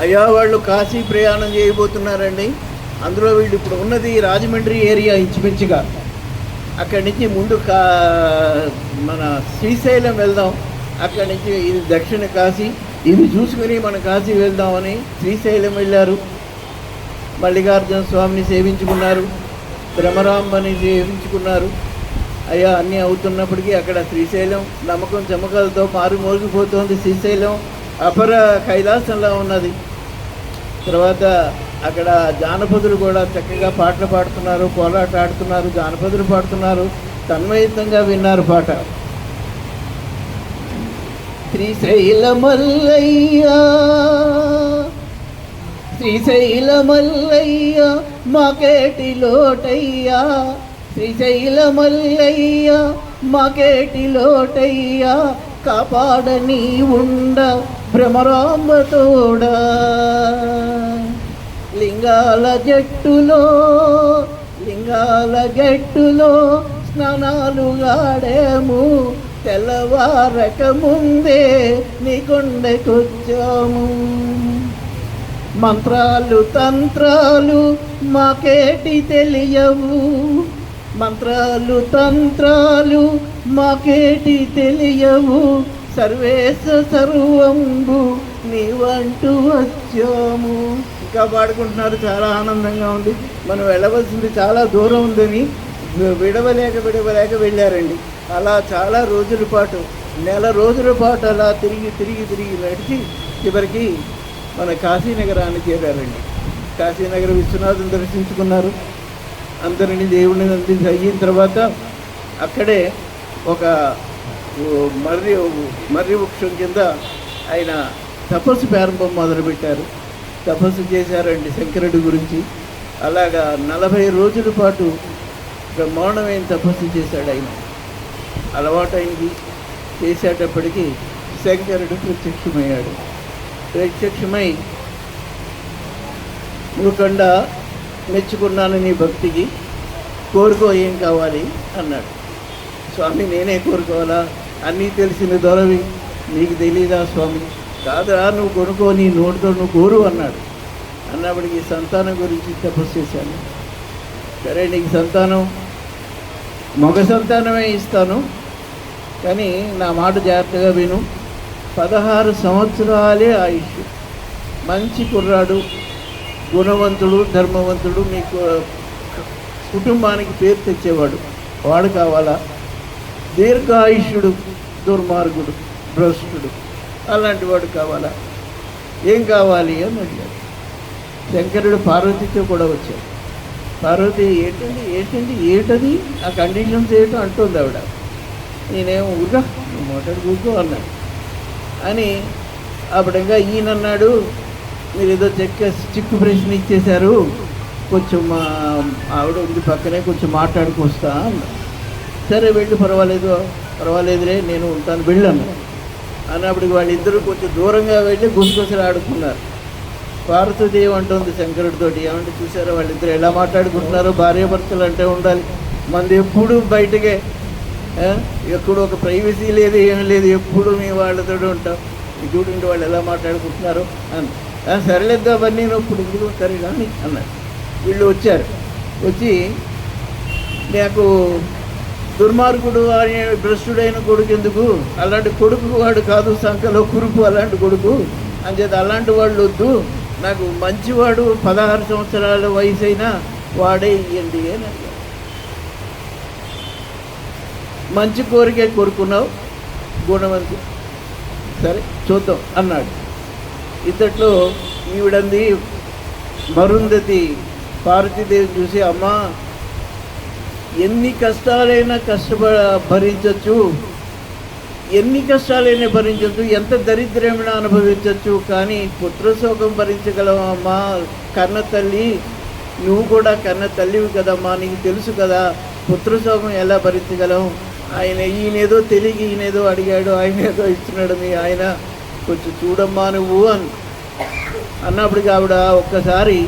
అయ్యా వాళ్ళు కాశీ ప్రయాణం చేయబోతున్నారండి. అందులో వీళ్ళు ఇప్పుడు ఉన్నది రాజమండ్రి ఏరియా ఇంచుమించుగా. అక్కడి నుంచి ముందు మన శ్రీశైలం వెళ్దాం. అక్కడి నుంచి ఇది దక్షిణ కాశీ, ఇది చూసుకుని మన కాశీ వెళ్దామని శ్రీశైలం వెళ్ళారు. మల్లికార్జున స్వామిని సేవించుకున్నారు, భ్రమరాంబని సేవించుకున్నారు. అయ్యా అన్నీ అవుతున్నప్పటికీ అక్కడ శ్రీశైలం నమ్మకం చమకలతో మారుమోగిపోతుంది. శ్రీశైలం అపర కైలాసంలో ఉన్నది. తర్వాత అక్కడ జానపదులు కూడా చక్కగా పాటలు పాడుతున్నారు, కోలాట ఆడుతున్నారు, జానపదులు పాడుతున్నారు. తన్మయత్వంగా విన్నారు పాట. శ్రీశైలమల్లయ్యా శ్రీశైలమల్లయ్యా మాకేటి లోటయ్యా, శ్రీశైలమల్లయ్యా మాకేటి లోటయ్యా, కాపాడని ఉండ భ్రమరాంబతోడా. లింగాల గట్టులో స్నానాలు గాడేము, తెల్లవారక ముందే నీ కొండకొచ్చాము. మంత్రాలు తంత్రాలు మాకేటి తెలియవు, మంత్రాలు తంత్రాలు మాకేటి తెలియవు, సర్వేశ సర్వంబు నీవంటూ వచ్చాము. ఇంకా పాడుకుంటున్నారు. చాలా ఆనందంగా ఉంది. మనం వెళ్ళవలసింది చాలా దూరం ఉందని విడవలేక వెళ్ళారండి. అలా చాలా రోజుల పాటు, నెల రోజుల పాటు అలా తిరిగి నడిచి చివరికి మన కాశీనగరాన్ని చేరారండి. కాశీనగర విశ్వనాథుని దర్శించుకున్నారు. అందరినీ దేవుడిని అయిన తర్వాత అక్కడే ఒక మర్రి వృక్షం కింద ఆయన తపస్సు ప్రారంభం మొదలుపెట్టారు. తపస్సు చేశారండి శంకరుడి గురించి. అలాగా 40 రోజుల పాటు బ్రహ్మాండమైన తపస్సు చేశాడు ఆయన. అలవాటైంది. చేసేటప్పటికీ శంకరుడు ప్రత్యక్షమయ్యాడు. ప్రత్యక్షమై నువ్వుకండ మెచ్చుకున్నాను నీ భక్తికి, కోరుకో ఏం కావాలి అన్నాడు. స్వామి నేనే కోరుకోవాలా? అన్నీ తెలిసిన దొరవి, నీకు తెలీదా స్వామి? కాదురా, నువ్వు కొనుక్కో, నీ నోటితో నువ్వు కోరు అన్నాడు. అన్నప్పటికీ సంతానం గురించి తపస్సు చేశాను. సరే నీకు సంతానం మగ సంతానమే ఇస్తాను, కానీ నా మాట జాగ్రత్తగా విను. 16 సంవత్సరాలే ఆయుష్. మంచి కుర్రాడు, గుణవంతుడు, ధర్మవంతుడు, మీకు కుటుంబానికి పేరు తెచ్చేవాడు వాడు కావాలా? దీర్ఘాయుష్యుడు, దుర్మార్గుడు, భ్రష్టుడు, అలాంటి వాడు కావాలా? ఏం కావాలి అని అడిగాడు. శంకరుడు పార్వతితో కూడా వచ్చాడు. పార్వతి ఏంటది ఆ కండిషన్స్ ఏంటో అంటుంది ఆవిడ. నేనేమో ఊరుగా నువ్వు మాట్లాడు కూర్చో అన్నాడు. అని అప్పుడంగా ఈయనన్నాడు, మీరు ఏదో చిక్కు ప్రశ్న ఇచ్చేశారు, కొంచెం మా ఆవిడ ఉంది పక్కనే, కొంచెం మాట్లాడుకొస్తా అన్నాడు. సరే వెళ్ళు, పర్వాలేదులే నేను ఉంటాను వెళ్ళాను అన్నప్పటికి వాళ్ళిద్దరూ కొంచెం దూరంగా వెళ్ళి గుసగుసలు ఆడుకున్నారు. పార్వతీదేవి అంటుంది శంకరుడితోటి, ఏమంటే చూసారా వాళ్ళిద్దరు ఎలా మాట్లాడుకుంటున్నారో, భార్యాభర్తలు అంటే ఉండాలి, మంది ఎప్పుడు బయటకే, ఎప్పుడు ఒక ప్రైవసీ లేదు, ఏం లేదు, ఎప్పుడు మీ వాళ్ళతో ఉంటాం, చూడండి వాళ్ళు ఎలా మాట్లాడుకుంటున్నారు అని. సరేలేదు అవన్నీ ఇప్పుడు ఎందుకు సరే కానీ అన్నారు. వీళ్ళు వచ్చారు. వచ్చి నాకు దుర్మార్గుడు అని భ్రష్టుడైన కొడుకు ఎందుకు, అలాంటి కొడుకు వాడు కాదు, సంఖలో కురుపు అలాంటి కొడుకు అని చేత అలాంటి వాళ్ళు వద్దు, నాకు మంచివాడు 16 సంవత్సరాల వయసు అయినా వాడే ఇయ్యండి అని అడిగాడు. మంచి కోరికే కోరుకున్నావు, గుణవంతు, సరే చూద్దాం అన్నాడు. ఇంతట్లో ఈవిడంది మరుంధతి పార్వతీదేవి చూసి, అమ్మా ఎన్ని కష్టాలైనా భరించవచ్చు, ఎన్ని కష్టాలైనా భరించవచ్చు, ఎంత దరిద్రమైనా అనుభవించవచ్చు, కానీ పుత్రశోకం భరించగలవమ్మా కన్న తల్లి, నువ్వు కూడా కన్న తల్లివి కదమ్మా, నీకు తెలుసు కదా పుత్రశోకం ఎలా భరించగలవు. ఈయనేదో తెలియక ఈయనేదో అడిగాడు, ఆయన ఏదో ఇస్తున్నాడు, మీ ఆయన కొంచెం చూడమ్మా నువ్వు అన్నప్పటికీ ఆవిడ ఒక్కసారి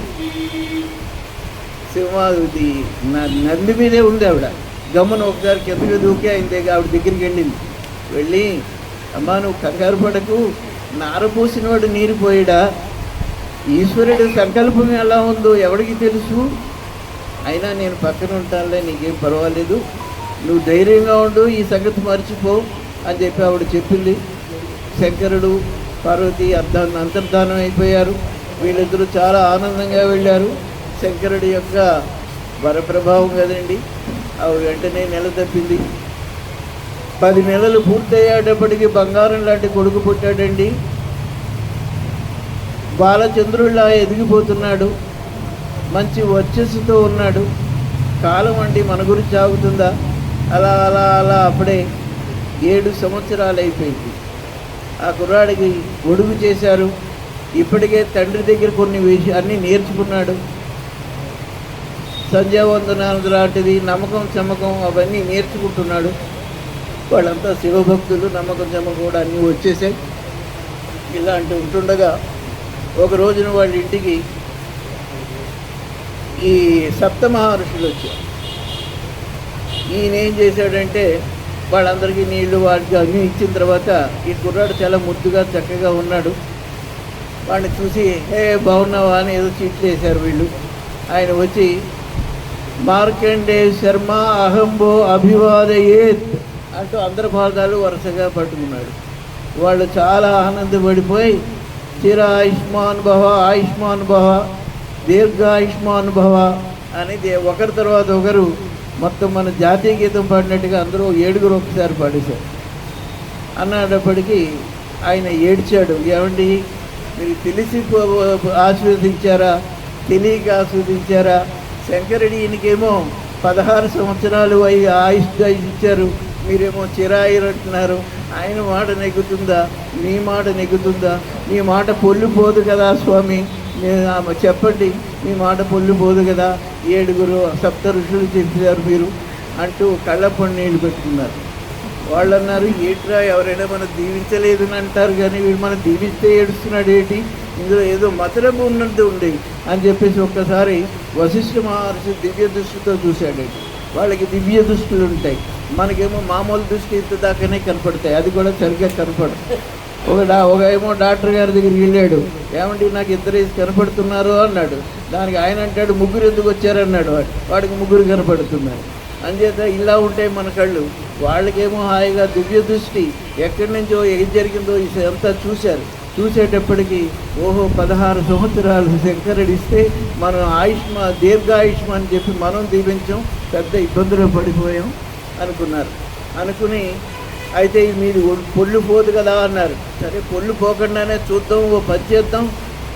సింహాది నంది మీదే ఉంది ఆవిడ, గమ్మున ఒకసారి కిందకి దూకి ఆయన ఆవిడ దగ్గరికి వెళ్ళింది. వెళ్ళి అమ్మా నువ్వు కంగారు పడకు, నారపోసినవాడు నీరు పోయిడా, ఈశ్వరుడి సంకల్పం ఎలా ఉందో ఎవరికి తెలుసు, అయినా నేను పక్కన ఉంటానులే, నీకేం పర్వాలేదు, నువ్వు ధైర్యంగా ఉండు, ఈ సంగతి మర్చిపో అని చెప్పి ఆవిడ చెప్పింది. శంకరుడు పార్వతి అంతర్ధానం అయిపోయారు. వీళ్ళిద్దరూ చాలా ఆనందంగా వెళ్ళారు. శంకరుడి యొక్క వరప్రభావం కదండి, ఆవిడ వెంటనే నెల తప్పింది. 10 నెలలు పూర్తయ్యేటప్పటికి బంగారం లాంటి కొడుకు పుట్టాడండి. బాలచంద్రుడిలా ఎదిగిపోతున్నాడు, మంచి వర్చస్సుతో ఉన్నాడు. కాలం అండి మన గురించి ఆగుతుందా? అలా అలా అలా అప్పుడే 7 సంవత్సరాలు అయిపోయింది. ఆ కుర్రాడికి ఒడుగు చేశారు. ఇప్పటికే తండ్రి దగ్గర కొన్ని అన్నీ నేర్చుకున్నాడు. సంధ్యావందనాలు లాంటిది, నమ్మకం చమ్మకం అవన్నీ నేర్చుకుంటున్నాడు. వాళ్ళంతా శివభక్తులు, నమ్మకం చమ్మకం కూడా అన్నీ వచ్చేసాయి. ఇలాంటి ఉంటుండగా ఒక రోజున వాళ్ళ ఇంటికి ఈ సప్తమహర్షులు వచ్చారు. ఈయన ఏం చేశాడంటే వాళ్ళందరికీ నీళ్లు వాటికి అన్నీ ఇచ్చిన తర్వాత ఈ కుర్రాడు చాలా ముద్దుగా చక్కగా ఉన్నాడు. వాడిని చూసి హే బాగున్నావా అని ఏదో చీట్లు వేశారు వీళ్ళు. ఆయన వచ్చి మార్కండే శర్మ అహంబో అభివాదయేత్ అంటూ అందరి పాదాలు వరుసగా పట్టుకున్నాడు. వాళ్ళు చాలా ఆనందపడిపోయి చిరాయుష్మాన్ భవ, ఆయుష్మాన్ భవ, దీర్ఘాయుష్మాన్ భవ అని ఒకరి తర్వాత ఒకరు మొత్తం మన జాతీయ గీతం పాడినట్టుగా అందరూ 7 ఒకసారి పాడేశారు. అన్నప్పటికీ ఆయన ఏడ్చాడు. ఏమండి మీరు తెలిసి ఆస్వాదించారా, తెలియక ఆస్వాదించారా? శంకరుడి ఈయనకేమో 16 సంవత్సరాలు ఆయుష్ ఇచ్చారు, మీరేమో చిరాయిరు అంటున్నారు. ఆయన మాట నెగ్గుతుందా, మీ మాట నెగ్గుతుందా? మీ మాట పొల్లిపోదు కదా స్వామి, చెప్పండి, మీ మాట పొల్లిపోదు కదా? 7 సప్త ఋషులు చెప్పారు మీరు అంటూ కళ్ళప్పని నీళ్ళు పెట్టుకున్నారు. వాళ్ళు అన్నారు, ఏట్రా ఎవరైనా మనం దీవించలేదని అంటారు కానీ వీడు మనం దీవిస్తే ఏడుస్తున్నాడు ఏంటి, ఇందులో ఏదో మతలబు ఉన్నట్టు ఉంది అని చెప్పేసి ఒక్కసారి వశిష్ఠ మహర్షి దివ్య దృష్టితో చూశాడండి. వాళ్ళకి దివ్య దృష్టిలు ఉంటాయి, మనకేమో మామూలు దృష్టి ఇంత దాకానే కనపడతాయి, అది కూడా సరిగ్గా కనపడదు. ఒక ఏమో డాక్టర్ గారి దగ్గరికి వెళ్ళాడు. ఏమంటే నాకు 2 కనపడుతున్నారు అన్నాడు. దానికి ఆయన అంటాడు 3 ఎందుకు వచ్చారన్నాడు. వాడికి 3 కనపడుతున్నారు. అంచేత ఇలా ఉంటాయి మన కళ్ళు. వాళ్ళకేమో హాయిగా దివ్య దృష్టి, ఎక్కడి నుంచో ఏం జరిగిందో అంతా చూశారు. చూసేటప్పటికి ఓహో 16 సంవత్సరాలు శంకరుడిస్తే మనం దీర్ఘాయుష్మా అని చెప్పి మనం దీవించాం, పెద్ద ఇబ్బందులు పడిపోయాం అనుకున్నారు. అనుకుని అయితే మీది పొల్లు పోదు కదా అన్నారు. సరే పొల్లు పోకుండానే చూద్దాం, ఓ పని చేద్దాం,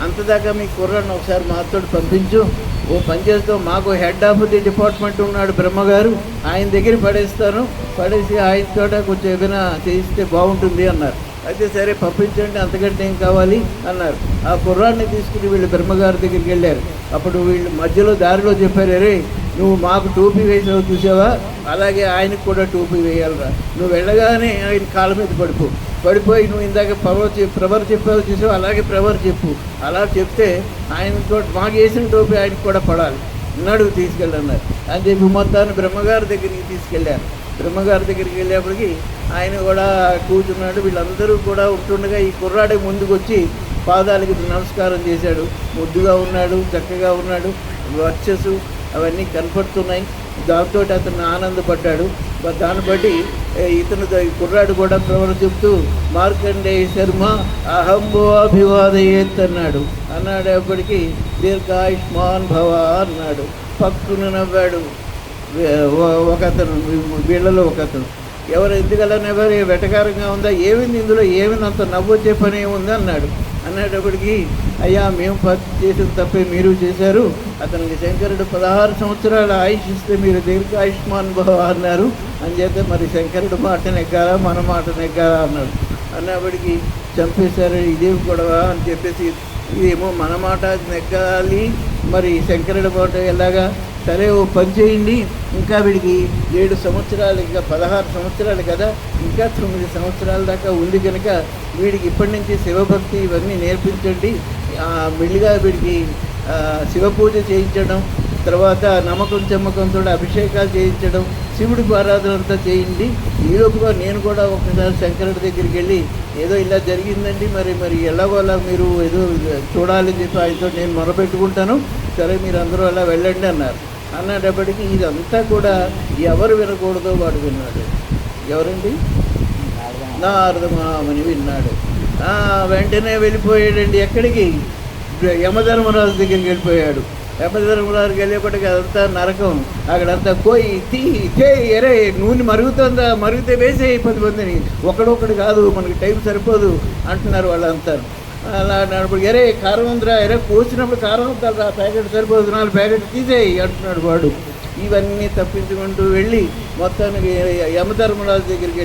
అంతదాకా మీ కుర్రాన్ని ఒకసారి మాతో పంపించు, ఓ పని చేస్తాం, మాకు హెడ్ ఆఫ్ ది డిపార్ట్మెంట్ ఉన్నాడు బ్రహ్మగారు, ఆయన దగ్గర పడేసి ఆయనతో కొంచెం ఏదైనా చేయిస్తే బాగుంటుంది అన్నారు. అయితే సరే పంపించండి, అంతకంటే ఏం కావాలి అన్నారు. ఆ కుర్రాన్ని తీసుకుని వీళ్ళు బ్రహ్మగారి దగ్గరికి వెళ్ళారు. అప్పుడు వీళ్ళు మధ్యలో దారిలో చెప్పారు, అరే నువ్వు మాకు టోపీ వేసావు చూసావా, అలాగే ఆయనకు కూడా టోపీ వేయాలరా, నువ్వు వెళ్ళగానే ఆయన కాళ్ళ మీద పడిపోయి నువ్వు ఇందాక ప్రవర్ చెప్పావు చూసావు, అలాగే ప్రవర్ చెప్పు, అలా చెప్తే ఆయనతో మాకు వేసిన టోపీ ఆయనకు కూడా పడాలి, నడుగు తీసుకెళ్ళన్నారు అని చెప్పి మొత్తాన్ని బ్రహ్మగారి దగ్గరికి తీసుకెళ్ళారు. బ్రహ్మగారి దగ్గరికి వెళ్ళేప్పటికి ఆయన కూడా కూర్చున్నాడు. వీళ్ళందరూ కూడా ఉంటుండగా ఈ కుర్రాడి ముందుకు వచ్చి పాదాలకి నమస్కారం చేశాడు. ముద్దుగా ఉన్నాడు, చక్కగా ఉన్నాడు, వర్చస్సు అవన్నీ కనపడుతున్నాయి. దాంతో అతను ఆనందపడ్డాడు. దాన్ని బట్టి ఇతను కుర్రాడు కూడా ప్రవర్ చెప్తూ మార్కండేయ శర్మ అహంబో అభివాదయేత్ అన్నాడేపటికి దీర్ఘాయుష్మాన్ భవ అన్నాడు. పక్కున నవ్వాడు ఒకతను, వీళ్ళలో ఒకతను. ఎందుకలా నవ్వారు, వెటకారంగా ఉందా, ఏమింది ఇందులో, ఏమింది అంత నవ్వొచ్చే పని ఏముంది అన్నప్పటికీ అయ్యా మేము చేసిన తప్పే మీరు చేశారు, అతనికి శంకరుడు 16 సంవత్సరాల ఆయుష్ ఇస్తే మీరు దీర్ఘాయుష్మాన్ భవ అన్నారు, అంచేతే మరి శంకరుడు మాట నెగ్గాలా మన మాట నెగ్గాలా అన్నప్పటికీ చంపేశారు, ఇదేం గొడవ అని చెప్పేసి ఇదేమో మన మాట నెగ్గాలి, మరి శంకరుడి మాట ఎలాగా, సరే ఓ పని చేయండి, ఇంకా వీడికి 7 సంవత్సరాలు, ఇంకా 16 సంవత్సరాలు కదా, ఇంకా 9 సంవత్సరాల దాకా ఉంది కనుక వీడికి ఇప్పటి నుంచి శివభక్తి ఇవన్నీ నేర్పించండి, మెల్లిగా వీడికి శివ పూజ చేయించడం, తర్వాత నమ్మకం చమ్మకంతో అభిషేకాలు చేయించడం, శివుడికి ఆరాధన అంతా చేయండి. ఈలోపుగా నేను కూడా ఒకసారి శంకరుడి దగ్గరికి వెళ్ళి ఏదో ఇలా జరిగిందండి, మరి ఎలాగోలా మీరు ఏదో చూడాలని చెప్పి ఆయనతో నేను మొరపెట్టుకుంటాను, సరే మీరు అందరూ అలా వెళ్ళండి అన్నారు. అన్నప్పటికీ ఇదంతా కూడా ఎవరు వినకూడదో వాడు విన్నాడు. ఎవరండి? నారద మహాముని విన్నాడు. వెంటనే వెళ్ళిపోయాడండి. ఎక్కడికి? యమధర్మరాజు దగ్గరికి వెళ్ళిపోయాడు. యమధర్మరాజుకి వెళ్ళేప్పటికీ అదంతా నరకం. అక్కడంతా కోయి తీ చేయి, ఎరే నూనె మరుగుతుందా, మరిగితే వేసేయి 10 మందిని, ఒకడొకడు కాదు, మనకి టైం సరిపోదు అంటున్నారు వాళ్ళంతా. అలా అన్నప్పుడు ఎరే కారం ఉందిరా, ఎరే పోసినప్పుడు కారం అవుతారా, ప్యాకెట్ సరిపోదు, 4 ప్యాకెట్ తీసేయి అంటున్నాడు వాడు. ఇవన్నీ తప్పించుకుంటూ వెళ్ళి మొత్తానికి యమధర్మరాజు దగ్గరికి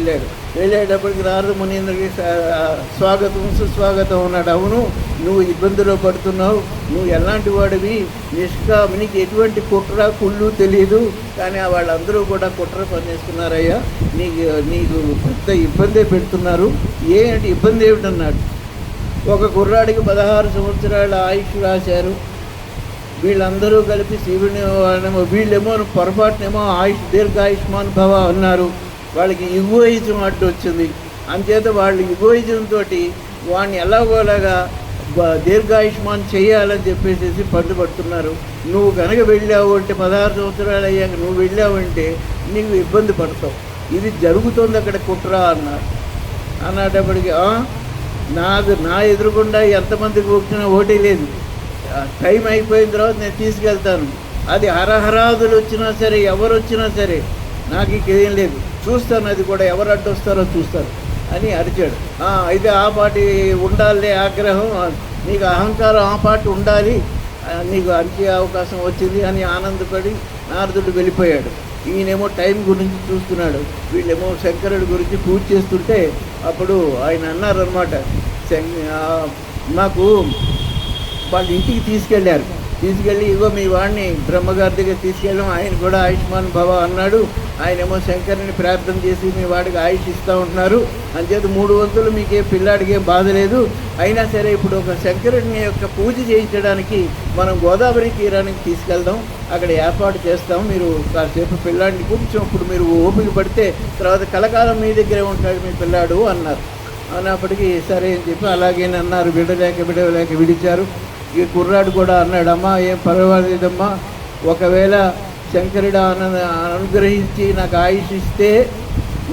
వెళ్ళేటప్పటికి నారద మునీంద్రకి స్వాగతం సుస్వాగతం అన్నాడు. అవును, నువ్వు ఇబ్బందిలో పడుతున్నావు, నువ్వు ఎలాంటి వాడివి, నీకు ఎటువంటి కుట్ర కుళ్ళు తెలియదు, కానీ వాళ్ళందరూ కూడా కుట్ర పనిచేస్తున్నారయ్యా, నీకు పెద్ద ఇబ్బందే పెడుతున్నారు. ఏంటి ఇబ్బంది ఏమిటన్నాడు. ఒక కుర్రాడికి 16 సంవత్సరాల ఆయుష్ రాశారు. వీళ్ళందరూ కలిపి శివుని వాళ్ళేమో, వీళ్ళేమో పొరపాటునేమో దీర్ఘాయుష్మాన్ భవ అన్నారు. వాళ్ళకి ఇగోయిజం అడ్డు వచ్చింది. అంచేత వాళ్ళు ఇగోయిజంతో వాడిని ఎలాగోలాగా దీర్ఘాయుష్మాన్ చేయాలని చెప్పేసి పట్టుబడుతున్నారు. నువ్వు కనుక వెళ్ళావు అంటే 16 సంవత్సరాలు అయ్యాక నువ్వు వెళ్ళావంటే నీకు ఇబ్బంది పడతావు, ఇది జరుగుతుంది అక్కడ కుట్ర అన్నప్పటికీ నా ఎదురుకుండా ఎంతమందికి వచ్చినా ఓటే లేదు, టైం అయిపోయిన తర్వాత నేను తీసుకెళ్తాను, అది హరహరాదులు వచ్చినా సరే ఎవరు వచ్చినా సరే నాకు ఇంకేం లేదు, చూస్తాను, అది కూడా ఎవరు అడ్డొస్తారో చూస్తాను అని అరిచాడు. అయితే ఆ పాటి ఉండాలి ఆగ్రహం, నీకు అహంకారం ఆ పాటి ఉండాలి, నీకు అరిచే అవకాశం వచ్చింది అని ఆనందపడి నారదుడు వెళ్ళిపోయాడు. ఈయనేమో టైం గురించి చూస్తున్నాడు, వీళ్ళేమో శంకరుడి గురించి పూజ చేస్తుంటే అప్పుడు ఆయన అన్నారనమాట, మాకు వాళ్ళ ఇంటికి తీసుకెళ్ళి ఇగో మీ వాడిని బ్రహ్మగారి దగ్గర తీసుకెళ్ళాం, ఆయన కూడా ఆయుష్మాన్ భవ అన్నాడు, ఆయనేమో శంకరుని ప్రార్థన చేసి మీ వాడికి ఆయుష్ ఇస్తూ ఉంటున్నారు, అంచేత 3 వంతులు మీకే పిల్లాడికి ఏం బాధ లేదు, అయినా సరే ఇప్పుడు ఒక శంకరుడిని యొక్క పూజ చేయించడానికి మనం గోదావరి తీరానికి తీసుకెళ్దాం, అక్కడ ఏర్పాటు చేస్తాం, మీరు కాసేపు పిల్లాడిని కొంచెం ఇప్పుడు మీరు ఓపిక పడితే తర్వాత కలకాలం మీ దగ్గరే ఉంటాడు మీ పిల్లాడు అన్నారు. అన్నప్పటికీ సరే అని చెప్పి అలాగేనన్నారు. విడవలేక విడిచారు. ఈ కుర్రాడు కూడా అన్నాడు, అమ్మా ఏం పర్వాలేదమ్మా, ఒకవేళ శంకరుడు అనుగ్రహించి నాకు ఆయుష్ ఇస్తే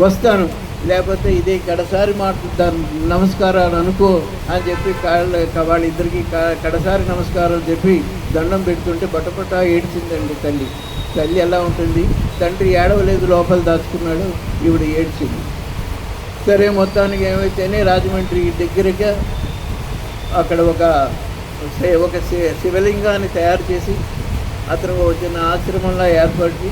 వస్తాను, లేకపోతే ఇదే కడసారి మాట్లాడతాను, నమస్కారాలు అనుకో అని చెప్పి వాళ్ళిద్దరికీ కడసారి నమస్కారం చెప్పి దండం పెడుతుంటే పటపట ఏడ్చిందండి తల్లి ఎలా ఉంటుంది, తండ్రి ఏడవలేదు, లోపల దాచుకున్నాడు, ఈవిడ ఏడ్చింది. సరే మొత్తానికి ఏమైతేనే రాజమండ్రి దగ్గరగా అక్కడ ఒక శివలింగాన్ని తయారు చేసి అతను వచ్చిన ఆశ్రమంలో ఏర్పడి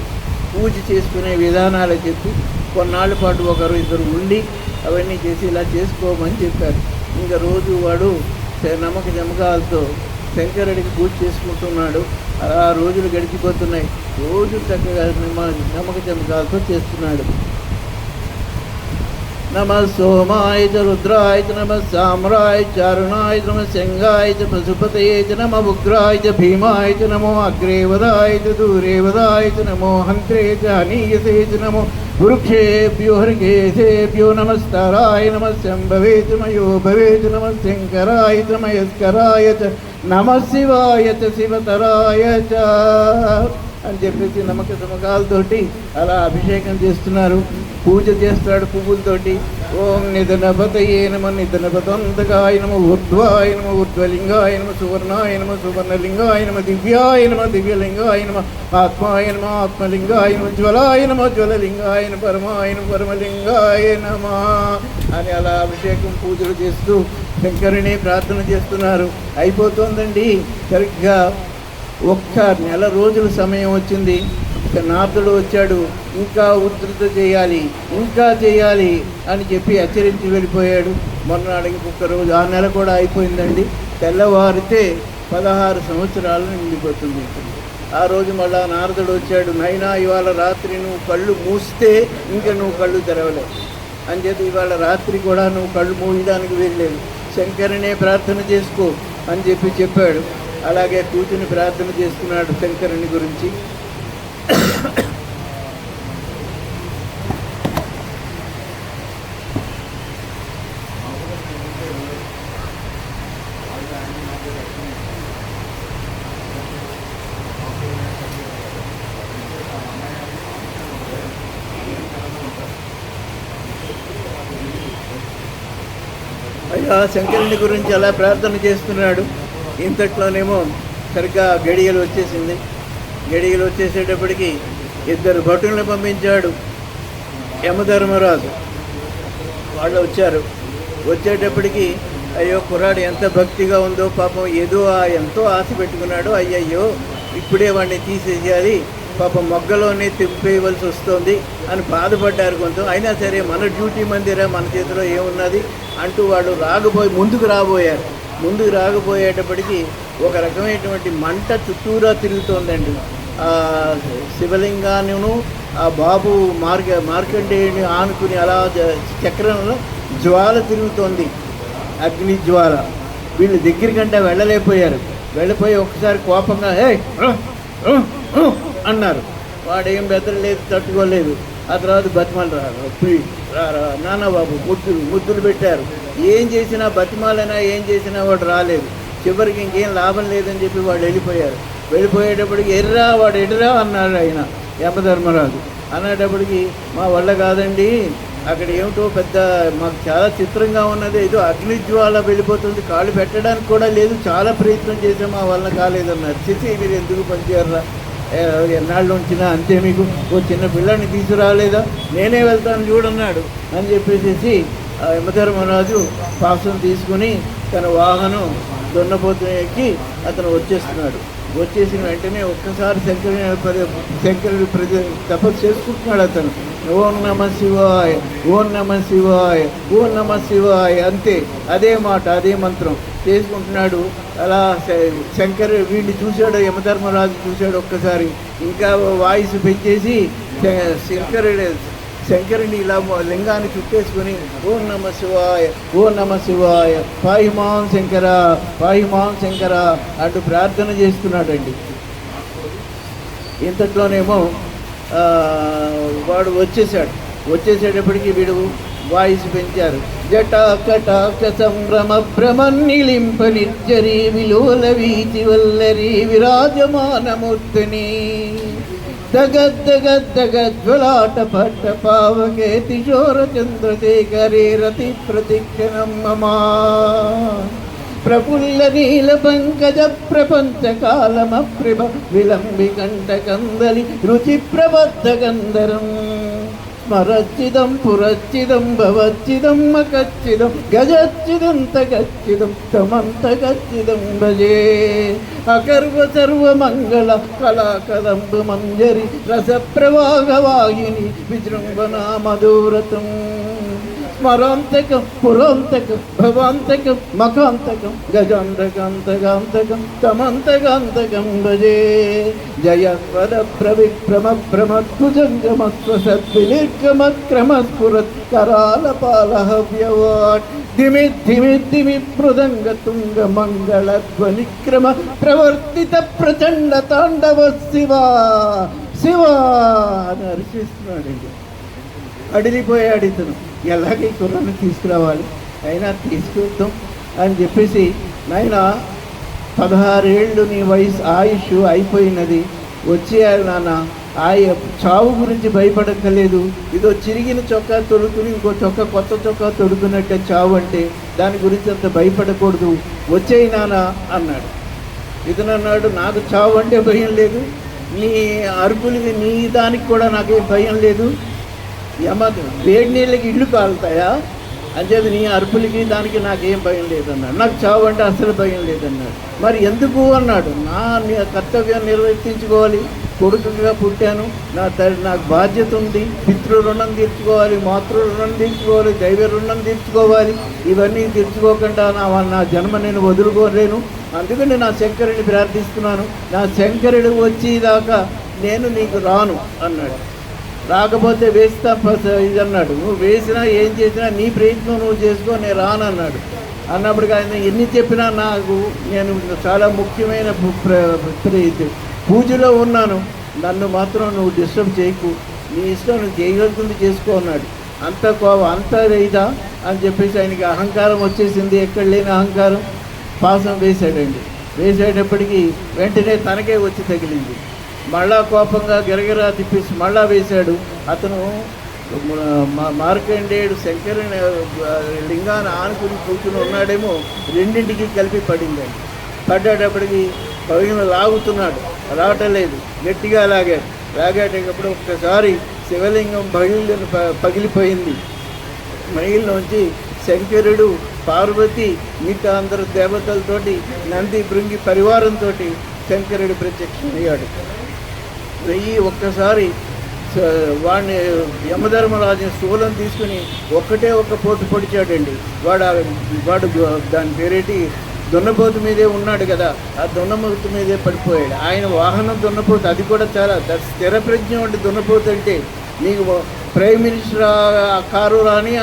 పూజ చేసుకునే విధానాలు చెప్పి కొన్నాళ్ళ పాటు 1-2 ఉండి అవన్నీ చేసి ఇలా చేసుకోమని చెప్పారు. ఇంకా రోజు వాడు నమ్మక జమకాలతో శంకరుడికి పూజ చేసుకుంటున్నాడు. అలా రోజులు గడిచిపోతున్నాయి. రోజు చక్కగా నమ్మక జమకాలతో చేస్తున్నాడు. नमः सोमाय च रुद्राय च नमः साम्राय च अरुणाय च नमः सिंहाय च पशुपतये च नमः उग्राय च भीमाय च नमो अग्रे वदाय च दूरे वदाय च नमो हन्त्रे च हनीयसे च नमो वृक्षेभ्यो हृकेशेभ्यो नमस्ताराय नमः शम्भवे च मयो भवे च नमः शङ्कराय च मयस्कराय च नमः शिवाय च शिवतराय च అని చెప్పేసి నమ్మక సమకాలతోటి అలా అభిషేకం చేస్తున్నారు. పూజ చేస్తాడు పువ్వులతోటి. ఓం నిధనపతయే నమ నిధనపతంతకాయ నమ ఊర్ధ్వాయ నమ ఊర్ధ్వలింగాయ నమ సువర్ణాయ నమ సువర్ణలింగాయ నమ దివ్యాయ నమ దివ్యలింగాయ నమ ఆత్మాయ నమ ఆత్మలింగాయ నమ జ్వలాయ నమ జ్వలలింగాయ నమ పరమాయ నమ పరమలింగాయ నమ అని అలా అభిషేకం పూజలు చేస్తూ శంకరుని ప్రార్థన చేస్తున్నారు. అయిపోతుందండి. సరిగ్గా 1 నెల రోజుల సమయం వచ్చింది. నారదుడు వచ్చాడు. ఇంకా ఉద్ధృత చేయాలి అని చెప్పి హెచ్చరించి వెళ్ళిపోయాడు. మొన్నటికి 1 రోజు, ఆ నెల కూడా అయిపోయిందండి. తెల్లవారితే 16 సంవత్సరాలు నిండిపోతుంది. ఆ రోజు మళ్ళా నారదుడు వచ్చాడు. నైనా ఇవాళ రాత్రి నువ్వు కళ్ళు మూస్తే ఇంకా నువ్వు కళ్ళు తెరవలేవు అని చెప్పి ఇవాళ రాత్రి కూడా నువ్వు కళ్ళు మూయడానికి వెళ్ళలేదు, శంకరునే ప్రార్థన చేసుకో అని చెప్పాడు. అలాగే కూర్చుని ప్రార్థన చేస్తున్నాడు శంకరుని గురించి. అయ్యా శంకరుని గురించి అలా ప్రార్థన చేస్తున్నాడు. ఇంతట్లోనేమో సరిగ్గా గడియలు వచ్చేసింది. గడియలు వచ్చేసేటప్పటికి 2 భటులను పంపించాడు యమధర్మరాజు. వాళ్ళు వచ్చారు. వచ్చేటప్పటికి అయ్యో కుర్రాడు ఎంత భక్తిగా ఉందో పాపం, ఎంతో ఆశ పెట్టుకున్నాడు. అయ్యయ్యో ఇప్పుడే వాడిని తీసేసేయాలి, పాపం మొగ్గలోనే తిప్పేయవలసి వస్తుంది అని బాధపడ్డారు కొంత. అయినా సరే మన డ్యూటీ మందిరా, మన చేతిలో ఏమున్నది అంటూ వాళ్ళు ముందుకు రాకపోయేటప్పటికి ఒక రకమైనటువంటి మంట చుట్టూరా తిరుగుతోందండి. శివలింగాను ఆ బాబు మార్కండేయుని ఆనుకుని అలా చక్రంలో జ్వాల తిరుగుతోంది, అగ్ని జ్వాల. వీళ్ళు దగ్గరికంటే వెళ్ళిపోయి ఒకసారి కోపంగా అన్నారు. వాడేం బెదరలేదు, తట్టుకోలేదు. ఆ తర్వాత బతిమాలు రారా నాన్న బాబు ముద్దులు పెట్టారు. ఏం చేసినా బతిమాలైనా ఏం చేసినా వాడు రాలేదు. చివరికి ఇంకేం లాభం లేదని చెప్పి వాళ్ళు వెళ్ళిపోయేటప్పటికి వాడు ఎడరా అన్నాడు ఆయన యమధర్మరాజు. అనేటప్పటికి మా వల్ల కాదండి, అక్కడ ఏమిటో పెద్ద మాకు చాలా చిత్రంగా ఉన్నది, ఏదో అగ్నిజ్వాల వెళ్ళిపోతుంది, కాళ్ళు పెట్టడానికి కూడా లేదు, చాలా ప్రయత్నం చేసాం, మా వల్ల కాలేదన్నారు. చేసి మీరు ఎందుకు పనిచేయరా, ఎన్నాళ్ళు ఉంచినా అంతే, మీకు ఓ చిన్న పిల్లాన్ని తీసుకురాలేదా, నేనే వెళ్తాను చూడన్నాడు అని చెప్పేసి యమధర్మరాజు పాసం తీసుకుని తన వాహనం దున్నపోతు ఎక్కి అతను వచ్చేస్తున్నాడు. వచ్చేసిన వెంటనే ఒక్కసారి శంకరుడు తపస్సు చేసుకుంటున్నాడు అతను. ఓం నమ శివాయ, ఓం నమ శివాయ, ఓం నమ శివాయ, అంతే, అదే మాట, అదే మంత్రం చేసుకుంటున్నాడు. అలా వీడిని చూశాడు, యమధర్మరాజు చూశాడు ఒక్కసారి. ఇంకా వాయిస్ పెంచేసి శంకరుని ఇలా లింగాన్ని చుట్టేసుకుని ఓం నమ శివాయ, ఓం నమ శివాయ, పాహిమాన్ శంకర, పాహిమాన్ శంకర అంటూ ప్రార్థన చేస్తున్నాడండి. ఇంతట్లోనేమో వాడు వచ్చేసేటప్పటికి వీడు వాయిస్ పెంచారు. జటాకటాక్ష సంభ్రమ భ్రమన్నిలింప నిర్జరీ విలోల వీచి వల్లరి విరాజమానమూర్తిని దగద్దగద్దగజ్వలాట పట్ట పావకే కిశోర చంద్రశేఖరే రతి ప్రతిక్షణం మమా ప్రఫుల్ల నీల పంకజ ప్రపంచ కాలమప్రిభ విలంబి కంఠకందలి రుచి ప్రబద్ధ గంధరం స్మరచ్చిదం పురచ్చిదం భవచ్చిదం మకచ్చిదం గజచ్చిదంతగచ్చిదం తమంతగచ్చిదం భజే అకర్వ సర్వమంగళ కళాకదంబ మంజరి రసప్రవాహవాహిని విజృంభణ మధురతం స్మరాంతకం పురాంతకం భవాంతకం మకాంతకం గజాంతకాంతకాంతకం తమంతకాంతకం భజే జయస్వర ప్రవిక్రమ భ్రమద్భుజంగమస్వసద్వినిర్గమక్రమస్ఫురత్ కరాలపాలహవ్యవాట్ ధిమి మృదంగ తుంగ మంగళ ధ్వనిక్రమ ప్రవర్తిత ప్రచండ తాండవ శివా శివా అని అరిచిస్తున్నాడండి. అడిలిపోయాడు ఇతను. ఎలాగే కుర్రాన్ని తీసుకురావాలి, అయినా తీసుకొద్దాం అని చెప్పేసి, నాయన 16 ఏళ్ళు నీ ఆయుష్ అయిపోయినది, వచ్చేయాలి నాన్న, చావు గురించి భయపడక్కర్లేదు, ఇదో చిరిగిన చొక్కా తొడుకుని ఇంకో కొత్త చొక్కా తొడుకున్నట్టే చావు అంటే, దాని గురించి అంత భయపడకూడదు, వచ్చేయి నాన్న అన్నాడు. ఇతను అన్నాడు, నాకు చావు అంటే భయం లేదు, నీ అరుపులకి నీ దానికి కూడా నాకేం భయం లేదు, వేడి నీళ్ళకి ఇళ్ళు కాలుతాయా అంచేది నీ అరుపులకి దానికి నాకేం భయం లేదన్నాడు. నాకు చావు అంటే అసలు భయం లేదన్నాడు. మరి ఎందుకు అన్నాడు. నా కర్తవ్యం నిర్వర్తించుకోవాలి, కొడుకుగా పుట్టాను, నాకు బాధ్యత ఉంది, పితృ రుణం తీర్చుకోవాలి, మాతృ రుణం తీర్చుకోవాలి, దైవ రుణం తీర్చుకోవాలి, ఇవన్నీ తీర్చుకోకుండా నా జన్మ నేను వదులుకోలేను, అందుకని నా శంకరుడిని ప్రార్థిస్తున్నాను, నా శంకరుడు వచ్చేదాకా నేను నీకు రాను అన్నాడు. రాకపోతే వేస్తా ఇది అన్నాడు. నువ్వు వేసినా ఏం చేసినా నీ ప్రయత్నం నువ్వు చేసుకో, నేను రానన్నాడు. అన్నప్పటికీ ఆయన ఎన్ని చెప్పినా నేను చాలా ముఖ్యమైన పూజలో ఉన్నాను, నన్ను మాత్రం నువ్వు డిస్టర్బ్ చేయకు, నీ ఇష్టం నువ్వు చేయగలుగుతుంది చేసుకో అన్నాడు. అంత ఇదా అని చెప్పేసి ఆయనకి అహంకారం వచ్చేసింది, ఎక్కడ లేని అహంకారం. పాసం వేసాడండి. వేసేటప్పటికీ వెంటనే తనకే వచ్చి తగిలింది. మళ్ళా కోపంగా గిరగిరా తిప్పేసి మళ్ళా వేశాడు. అతను మార్కండేయుడు శంకరుని లింగాన్ని ఆనుకుని కూర్చుని ఉన్నాడేమో, రెండింటికి కలిపి పడిందండి. పడ్డేటప్పటికి పగిన లాగుతున్నాడు, రావటం లేదు, గట్టిగా లాగేటప్పుడు ఒక్కసారి శివలింగం పగిలిపోయింది. మహిళలోంచి శంకరుడు, పార్వతి, మిగతా అందరు దేవతలతోటి, నంది భృంగి పరివారంతో శంకరుడు ప్రత్యక్షమయ్యాడు. ఒక్కసారి వాడిని యమధర్మరాజుని శూలం తీసుకుని ఒక్కటే ఒక్క పోటు పొడిచాడండి. వాడు దాని పేరేటి దున్నపోతు మీదే ఉన్నాడు కదా, ఆ దున్నపోతు మీదే పడిపోయాడు. ఆయన వాహనం దున్నపోతు, అది కూడా చాలా స్థిర ప్రజ్ఞ ఉంటే దున్నపోతు అంటే నీకు ప్రైమ్ మినిస్టర్ కారు రాని,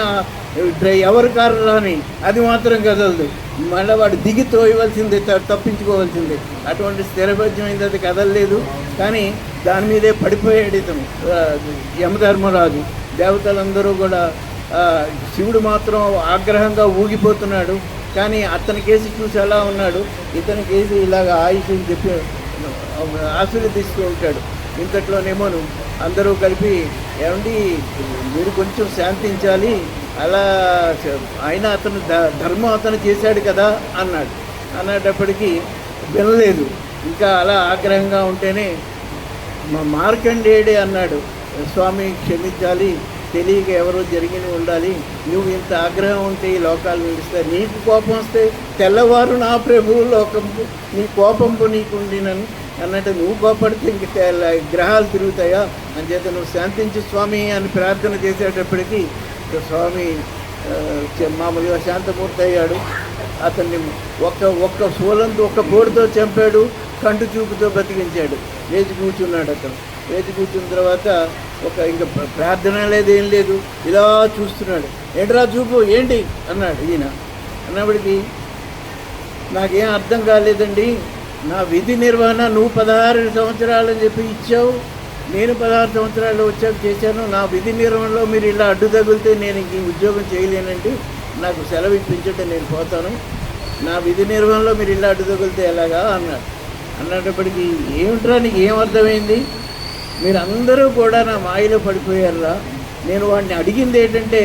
ఎవరి కారు రాని, అది మాత్రం కదలదు. మళ్ళీ వాడు దిగి తోయవలసిందే, తప్పించుకోవాల్సిందే. అటువంటి స్థిరప్రజ్ఞమైంది, అది కదలలేదు. కానీ దాని మీదే పడిపోయాడు ఇతను యమధర్మరాజు. దేవతలందరూ కూడా, శివుడు మాత్రం ఆగ్రహంగా ఊగిపోతున్నాడు. కానీ అతని కేసు చూసి ఎలా ఉన్నాడు, ఇతని కేసు ఇలాగ ఆయుష్ అని చెప్పి ఆశీర్వదిస్తూ ఉంటాడు. ఇంతట్లోనేమోను అందరూ కలిపి, ఏమండి మీరు కొంచెం శాంతించాలి, అలా ఆయన అతను ధర్మం అతను చేశాడు కదా అన్నప్పటికీ వినలేదు. ఇంకా అలా ఆగ్రహంగా ఉంటేనే మార్కండేయుడే అన్నాడు, స్వామి క్షమించాలి, తెలియక ఎవరో జరిగిన ఉండాలి, నువ్వు ఇంత ఆగ్రహం ఉంటే ఈ లోకాలు నిలుస్తాయి, నీకు కోపం వస్తే తెల్లవారు నా ప్రభువు లోకంపు నీ కోపంపు నీకుండినని అన్నట్టు, నువ్వు కోపడితే ఇంక గ్రహాలు తిరుగుతాయా అని చేత నువ్వు శాంతించు స్వామి అని ప్రార్థన చేసేటప్పటికీ స్వామి మామూలుగా శాంతమూర్తి అయ్యాడు. అతన్ని ఒక్క శూలంతో, ఒక్క పోటుతో చంపాడు, కంటి చూపుతో బతికించాడు. లేచి కూర్చున్నాడు. అతను లేచి కూర్చున్న తర్వాత ఇంకా ప్రార్థన లేదు, ఏం లేదు, ఇలా చూస్తున్నాడు. ఏంట్రా చూపు, ఏంటి అన్నాడు ఈయన. అన్నప్పటికీ నాకేం అర్థం కాలేదండి, నా విధి నిర్వహణ నువ్వు 16 సంవత్సరాలని చెప్పి ఇచ్చావు, నేను 16 సంవత్సరాలు వచ్చాక చేశాను, నా విధి నిర్వహణలో మీరు ఇలా అడ్డు తగిలితే నేను ఇంక ఉద్యోగం చేయలేనండి, నాకు సెలవు ఇప్పించండి, నేను పోతాను, నా విధి నిర్వహణలో మీరు ఇలా అడ్డు తగిలితే ఎలాగా అన్నప్పటికీ ఏమిట్రా నీకు ఏం అర్థమైంది, మీరందరూ కూడా నా మాయలో పడిపోయారా, నేను వాడిని అడిగింది ఏంటంటే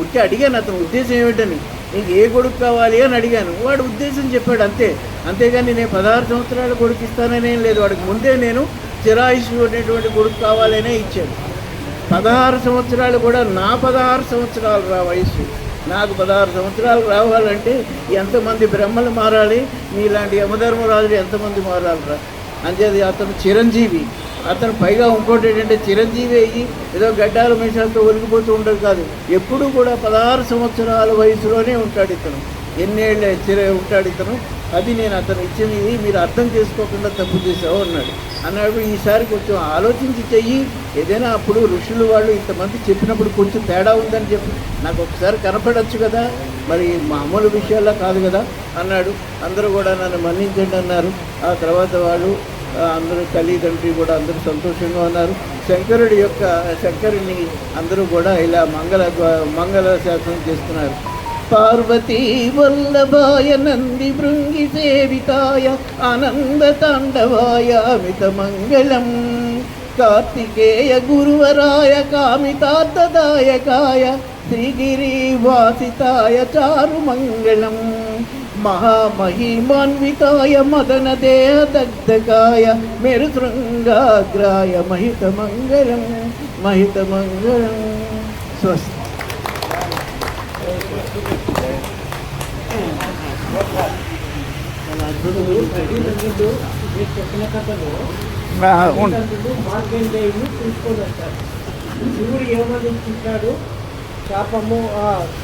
ఉట్టి అడిగాను, అతని ఉద్దేశం ఏమిటని, నీకు ఏ కొడుకు కావాలి అని అడిగాను, వాడు ఉద్దేశం చెప్పాడు అంతే. అంతేగాని నేను 16 సంవత్సరాల కొడుకు ఇస్తాననేం లేదు, వాడికి ముందే నేను చిరాయుషు అనేటువంటి కొడుకు కావాలనే ఇచ్చాడు. 16 సంవత్సరాలు కూడా నా 16 సంవత్సరాలు వయసు, నాకు 16 సంవత్సరాలు రావాలంటే ఎంతమంది బ్రహ్మలు మారాలి, నీలాంటి యమధర్మరాజులు ఎంతమంది మారాలిరా. అంతేది అతను చిరంజీవి. అతను పైగా ఇంకోటి ఏంటంటే చిరంజీవి అయ్యి ఏదో గడ్డాల మీసాలతో ఒలిగిపోతూ ఉండదు కాదు, ఎప్పుడూ కూడా 16 సంవత్సరాల వయసులోనే ఉంటాడు ఇతను. ఎన్నేళ్ళు ఉంటాడు ఇతను. అది నేను అతను ఇచ్చినది మీరు అర్థం చేసుకోకుండా తప్పు చేసావు అన్నాడు. ఈసారి కొంచెం ఆలోచించి చెయ్యి, ఏదైనా అప్పుడు ఋషులు వాళ్ళు ఇంతమంది చెప్పినప్పుడు కొంచెం తేడా ఉందని చెప్పి నాకు ఒకసారి కనపడచ్చు కదా, మరి మామూలు విషయాల్లో కాదు కదా అన్నాడు. అందరూ కూడా నన్ను మన్నించండి అన్నారు. ఆ తర్వాత వాళ్ళు అందరూ తల్లిదండ్రి కూడా అందరూ సంతోషంగా ఉన్నారు. శంకరుని అందరూ కూడా ఇలా మంగళ శాసనం చేస్తున్నారు. పార్వతీ వల్లభాయ నంది భృంగి సేవితాయ ఆనంద తాండవాయ అమిత మంగళం కార్తికేయ గురువరాయ కామితార్థదాయకాయ శ్రీగిరివాసితాయ చారు మంగళం మహామహిమాన్వితాయ మదన దేహ దగ్ధకాయ మేరుశృంగాగ్రాయ మహిత మంగళం స్వస్తి. చెప్పిన కథలో మార్కండేయుడు తీసుకొని వస్తాడు. శివుడు ఏమని ఇచ్చాడు, శాపము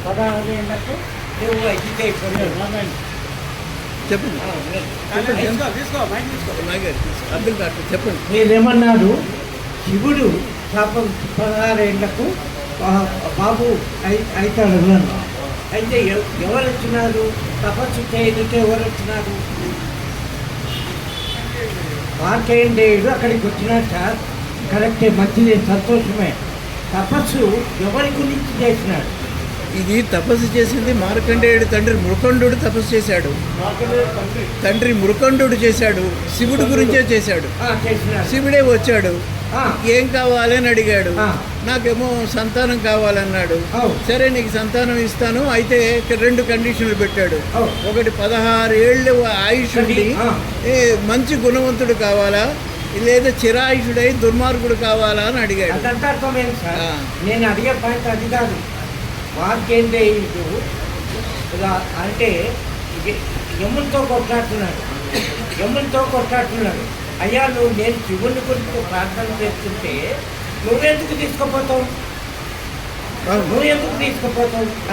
16 ఏళ్ళకు నువ్వు అయిపోయాడు. చెప్పండి. నేనేమన్నాడు, శివుడు శాపం 16 ఏళ్లకు బాబు అవుతాడు అన్నాను. అయితే ఎవరు వచ్చినారు, తపస్సు చేయడానికి ఎవరు వచ్చినారు? మార్కండేయుడు అక్కడికి వచ్చినాడు సార్. కరెక్టే, మంచిదే, సంతోషమే. తపస్సు ఎవరి గురించి చేసినాడు? ఇది తపస్సు చేసింది మార్కండేయుడు తండ్రి మృకండు తపస్సు చేశాడు. తండ్రి మృకండు చేశాడు, శివుడి గురించే చేశాడు. చేసినాడు. శివుడే వచ్చాడు, ఆ, ఏం కావాలని అడిగాడు. ఆ. నాకేమో సంతానం కావాలన్నాడు. అవు. సరే నీకు సంతానం ఇస్తాను, అయితే 2 కండిషన్లు పెట్టాడు. అవు. ఒకటి 16 ఏళ్ళు ఆయుష్ ఉండి ఆ. మంచి గుణవంతుడు కావాలా, లేదా చిరాయుషుడై దుర్మార్గుడు కావాలా అని అడిగాడు. అదంతా అర్థమైంది సార్. ఆ. నేను అడిగే పాయింట్ అది కాదు. మార్కండేయుడు ఇలా అంటే యమునితో కొట్లాడుతున్నాడు. అయ్యా నువ్వు నేను శివుని గురించి ప్రార్థన చేస్తుంటే నువ్వెందుకు తీసుకుపోతావు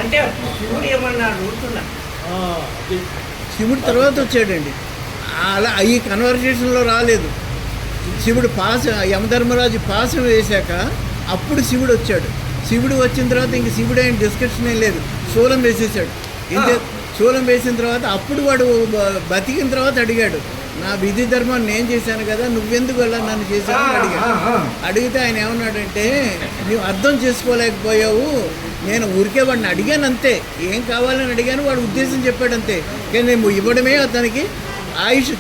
అంటే శివుడు ఏమన్నా అడుగుతున్నా. శివుడు తర్వాత వచ్చాడండి, అలా ఈ కన్వర్జేషన్లో రాలేదు. శివుడు యమధర్మరాజు పాసం వేశాక అప్పుడు శివుడు వచ్చాడు. శివుడు వచ్చిన తర్వాత ఇంక శివుడు అయిన డిస్కషన్ ఏం లేదు, శూలం వేసేసాడు. శూలం వేసిన తర్వాత అప్పుడు వాడు బతికిన తర్వాత అడిగాడు, నా విధి ధర్మాన్ని నేను చేశాను కదా, నువ్వెందుకు అలా నన్ను చేశావు అని అడిగాడు. అడిగితే ఆయన ఏమన్నాడంటే, నువ్వు అర్థం చేసుకోలేకపోయావు, నేను ఊరికే వాడిని అడిగాను అంతే, ఏం కావాలని అడిగాను, వాడు ఉద్దేశం చెప్పాడు అంతే, కానీ నేను ఇవ్వడమే అతనికి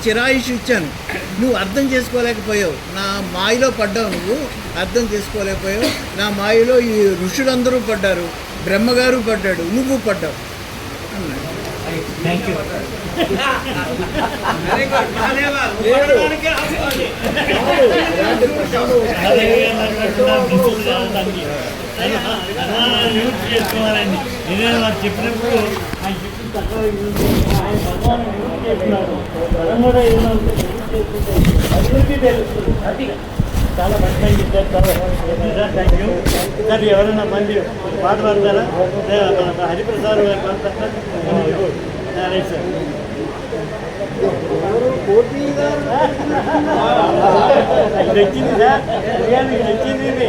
చిరాయుష్ ఇచ్చాను, నువ్వు అర్థం చేసుకోలేకపోయావు, నా మాయలో పడ్డావు, నువ్వు అర్థం చేసుకోలేకపోయావు, నా మాయలో ఈ ఋషులందరూ పడ్డారు, బ్రహ్మగారు పడ్డాడు, నువ్వు పడ్డావు అన్నాడు. Thank you. చేసుకోవాలండి. నేనే వారు చెప్పినప్పుడు ఆయన చెప్పిన తక్కువ ఆయన భగవాన్ యూజ్ చేస్తున్నాడు. మనం కూడా ఏదైనా ఉంటే యూజ్ చేసుకుంటే అభివృద్ధి తెలుస్తుంది. అది చాలా మంచిగా చెప్పారు. Sir thank you. సార్ ఎవరైనా మంది పాట పాడతారా? హరిప్రసాద్ గారు పాడతారా? Right sir. నచ్చింది సార్, నచ్చింది ఇది.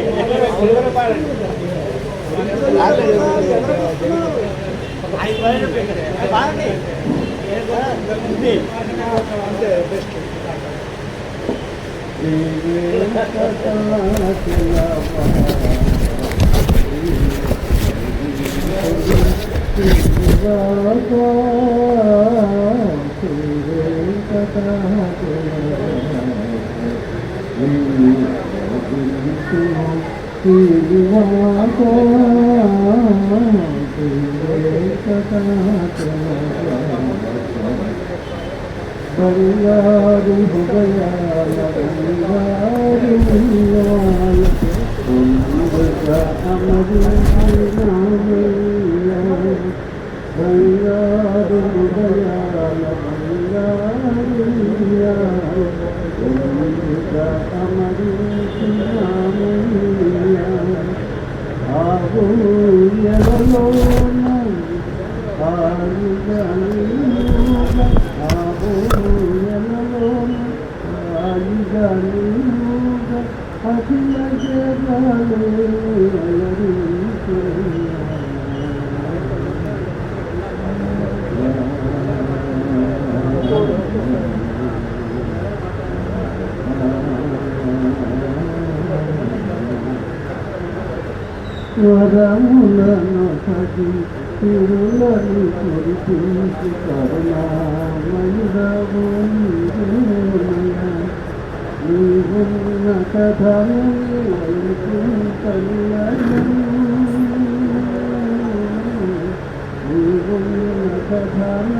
బంగారు హృదయాల బంగారు ఉయ్యాల పొందుగా అమరునామయ్యా. బంగారు హృదయాల బంగారు ఉయ్యాల పొందుగా అమరునామయ్యా. ఆ ఊయలలోన ఆరుగా అఖిల వరములను సగి తిరులని కురిపించి కరుణామయుడవు నీవున్న కథను నీవున్న కథను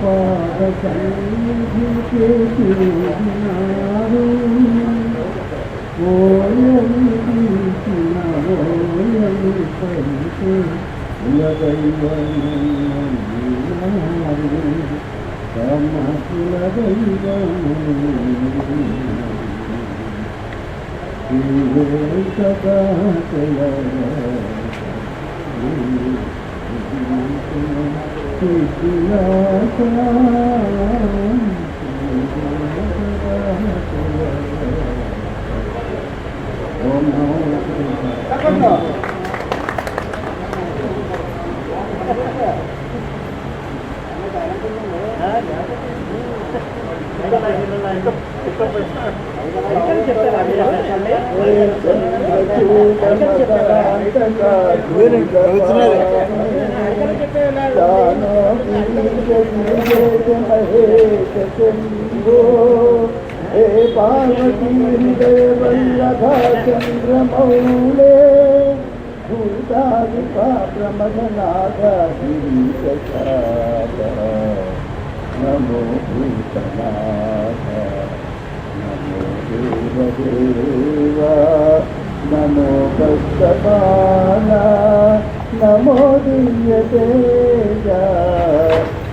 పాద సన్నిధి చేసినారు ఓయని ఓయని పలికే కులదైవము తమ కులదైవము हे पार्वती हृदय वल्लभा चंद्रमौले भूतादिपा प्रमथनाथ गिरीशशाख नमो भूतनाथ नमो देवदेवा नमो कष्टपाला नमो दिव्यतेजा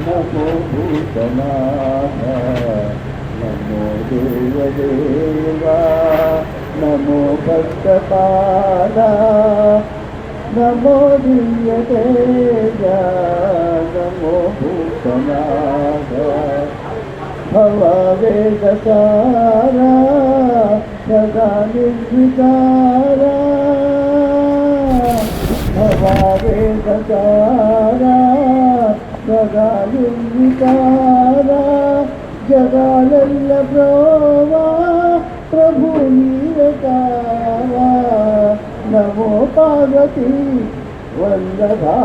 नमो भूतनाथ नमो देवदेवा नमो भक्तपाला नमो दिव्यतेजा नमो भूतनाथ भववेदसारा सदा निर्विकारा भववेदसारा सदा निर्विकारा जगालल्ल प्रोवा प्रभु नीरकारा नमो पार्वती वल्लभा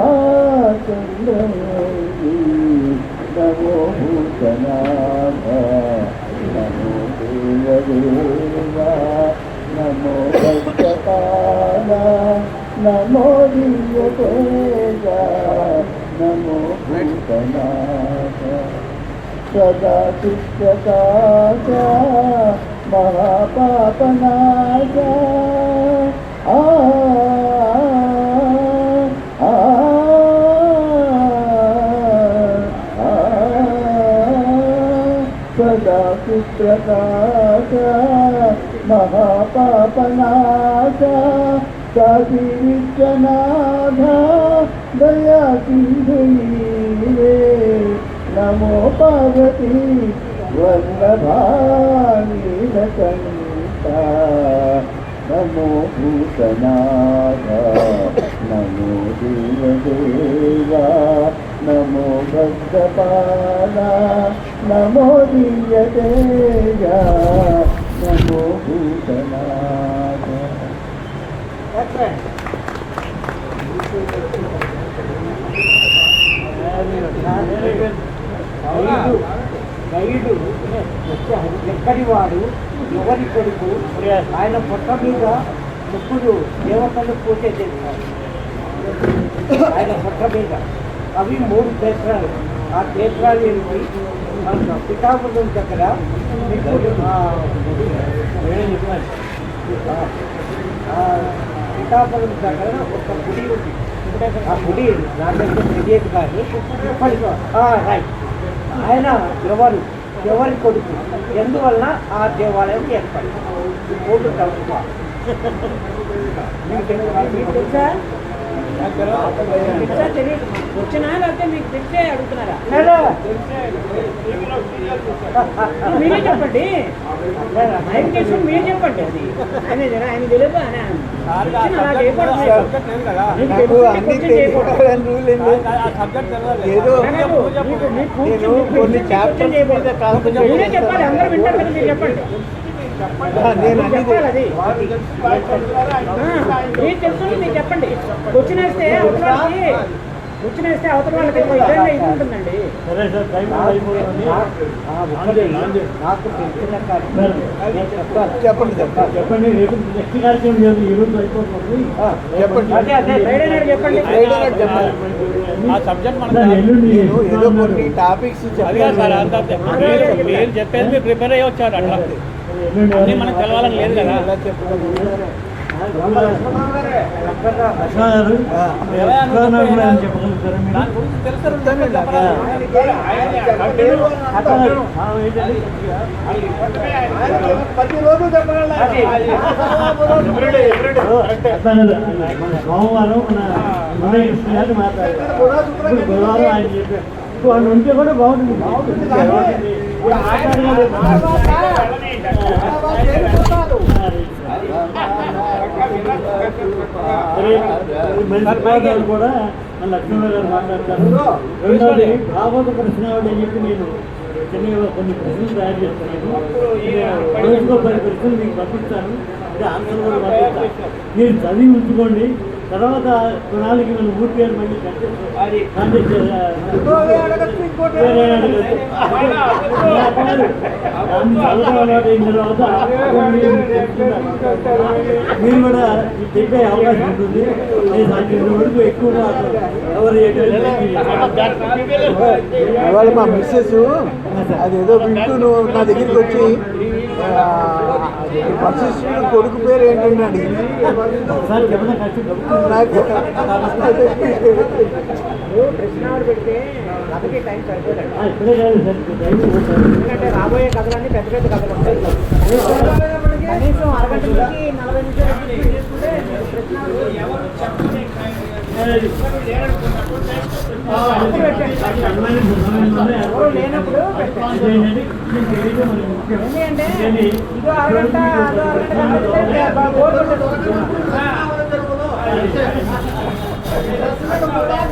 चंद्रमौली नमो भूतनाथ नमो देवदेवा नमो भक्तपाला नमो दिव्यतेजा नमो भूतनाथ सदा शिष्यकाचा महापापनाचा सदा शिष्यकाचा महापापनाचा साधी विश्वनाथा दया सिंधुनीरे नमो पार्वती वल्लभा नीलकंठा नमो भूतनाथ नमो देवदेवा नमो भक्तपाला नमो दिव्यतेजा नमो भूतनाथ గైడు ఎక్కడి వాడు ఎవరి కొడుకు ఆయన పొట్ట మీద ముగ్గురు దేవతలు పూజ చేస్తారు ఆయన పొట్ట మీద అవి 3 క్షేత్రాలు ఆ క్షేత్రాలు ఏంటి మన పిఠాపురం దగ్గర పిఠాపురం దగ్గర ఒక గుడి ఉంది ఆ గుడి నాకైతే తెలియదు కానీ రైట్ ఆయన ఎవరి కొడుకు ఎందువలన ఆ దేవాలయం ఏర్పడింది ఓటు తక్కువ మీకు తెలుసా తెలియదు వచ్చినా లేకపోతే మీకు తెలిసే అడుగుతున్నారా మీరే చెప్పండి ఆయన కేసు మీరు చెప్పండి అది ఆయన తెలియదు మీరే చెప్పాలి అందరూ వింటారు కదా మీరు చెప్పండి చెప్పాలి మీరు తెలుసు మీరు చెప్పండి కూర్చునేస్తే అవతల వాళ్ళకి ఇబ్బంది ఇది ఉంటుందండి నాకు తెలిసిన చెప్పండి చెప్పండి నెక్స్ట్ కార్యక్రమం ఈరోజు అయిపోతుంది చెప్పండి ఆ సబ్జెక్ట్ ఏదో కొన్ని టాపిక్స్ మీరు చెప్పేది మీరు ప్రిపేర్ అయ్యి వచ్చారు అట్లా అన్నీ మనకు తెలవాలని లేదు కదా లక్ష్మణ గారు చెప్పగలుగుతారా సోమవారం మన కృష్ణ గారు మాట్లాడారు. గురువారం ఆయన చెప్పారు. వాళ్ళు ఉంటే కూడా బాగుంటుంది. కూడా మన లక్ష్మణ గారు మాట్లాడతారు. రెండోది భాగవత ప్రశ్నావళి అని చెప్పి నేను చిన్నగా కొన్ని ప్రశ్నలు తయారు చేస్తున్నాను. రోజుకో 10 ప్రశ్నలు మీకు పంపిస్తాను. అంటే ఆన్సర్ కూడా పంపిస్తాను. మీరు చదివి ఉంచుకోండి. తర్వాత కొనాలికి మన ఊరి పేరు మళ్ళీ అయిన తర్వాత మీరు కూడా చెప్పే అవకాశం ఉంటుంది. వరకు ఎక్కువగా ఎవరు ఇవాళ మా మిస్సెస్ అదేదో వింటూ నువ్వు నా దగ్గరికి వచ్చి వశిష్ఠుడు కొడుకు పేరు ఏంటంటే అడిగింది. నాకు ప్రశ్న పెడితే అందుకే టైం సరిపోతుంది. ఎందుకంటే రాబోయే కథలన్నీ పెద్ద పెద్ద కథలు ఉంటాయి. కనీసం అరగంట నుంచి 40 నిమిషాలు చేసుకుంటే ఎవరు లేనప్పుడు ఎందుకంటే ఇదో అరగంట